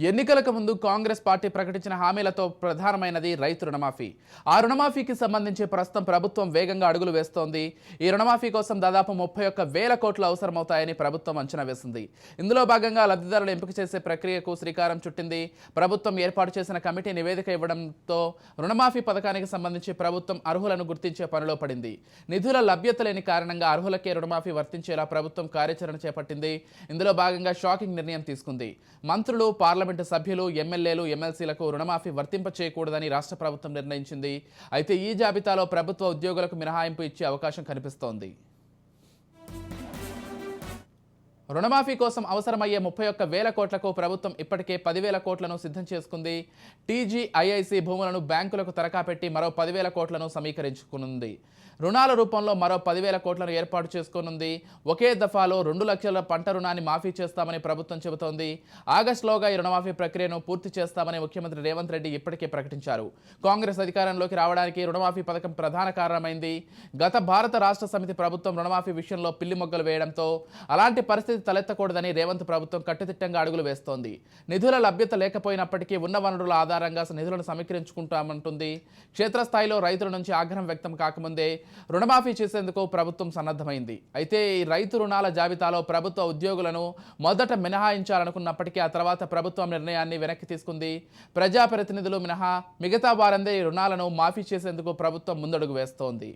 ఎన్నికలకు ముందు కాంగ్రెస్ పార్టీ ప్రకటించిన హామీలతో ప్రధానమైనది రైతు రుణమాఫీ. ఆ రుణమాఫీకి సంబంధించి ప్రస్తుతం ప్రభుత్వం వేగంగా అడుగులు వేస్తోంది. ఈ రుణమాఫీ కోసం దాదాపు 31,000 కోట్లు అవసరమవుతాయని ప్రభుత్వం అంచనా వేసింది. ఇందులో భాగంగా లబ్ధిదారులు ఎంపిక చేసే ప్రక్రియకు శ్రీకారం చుట్టింది. ప్రభుత్వం ఏర్పాటు చేసిన కమిటీ నివేదిక ఇవ్వడంతో రుణమాఫీ పథకానికి సంబంధించి ప్రభుత్వం అర్హులను గుర్తించే పనిలో పడింది. నిధుల లభ్యత లేని కారణంగా అర్హులకే రుణమాఫీ వర్తించేలా ప్రభుత్వం కార్యాచరణ చేపట్టింది. ఇందులో భాగంగా షాకింగ్ నిర్ణయం తీసుకుంది. మంత్రులు, పార్లమెంటు సభ్యులు, ఎమ్మెల్యేలు, ఎమ్మెల్సీలకు రుణమాఫీ వర్తింప చేయకూడదని రాష్ట్ర ప్రభుత్వం నిర్ణయించింది. అయితే ఈ జాబితాలో ప్రభుత్వ ఉద్యోగులకు మినహాయింపు ఇచ్చే అవకాశం కనిపిస్తోంది. రుణమాఫీ కోసం అవసరమయ్యే 31,000 కోట్లకు ప్రభుత్వం ఇప్పటికే 10,000 కోట్లను సిద్ధం చేసుకుంది. టీజీఐఐసీ భూములను బ్యాంకులకు తరఖా పెట్టి మరో 10,000 కోట్లను సమీకరించుకునుంది. రుణాల రూపంలో మరో 10,000 కోట్లను ఏర్పాటు చేసుకోనుంది. ఒకే దఫాలో 2 లక్షల పంట రుణాన్ని మాఫీ చేస్తామని ప్రభుత్వం చెబుతోంది. ఆగస్టులోగా ఈ రుణమాఫీ ప్రక్రియను పూర్తి చేస్తామని ముఖ్యమంత్రి రేవంత్ రెడ్డి ఇప్పటికే ప్రకటించారు. కాంగ్రెస్ అధికారంలోకి రావడానికి రుణమాఫీ పథకం ప్రధాన కారణమైంది. గత భారత రాష్ట్ర సమితి ప్రభుత్వం రుణమాఫీ విషయంలో పిల్లి మొగ్గలు వేయడంతో అలాంటి పరిస్థితి తలెత్తకూడదని రేవంత్ ప్రభుత్వం కట్టుదిట్టంగా అడుగులు వేస్తోంది. నిధుల లభ్యత లేకపోయినప్పటికీ ఉన్న వనరుల ఆధారంగా నిధులను సమీకరించుకుంటామంటుంది. క్షేత్రస్థాయిలో రైతుల నుంచి ఆగ్రహం వ్యక్తం కాకముందే రుణమాఫీ చేసేందుకు ప్రభుత్వం సన్నద్ధమైంది. అయితే ఈ రైతు రుణాల జాబితాలో ప్రభుత్వ ఉద్యోగులను మొదట మినహాయించాలనుకున్నప్పటికీ ఆ తర్వాత ప్రభుత్వం నిర్ణయాన్ని వెనక్కి తీసుకుంది. ప్రజాప్రతినిధులు మినహా మిగతా వారందరి రుణాలను మాఫీ చేసేందుకు ప్రభుత్వం ముందడుగు వేస్తోంది.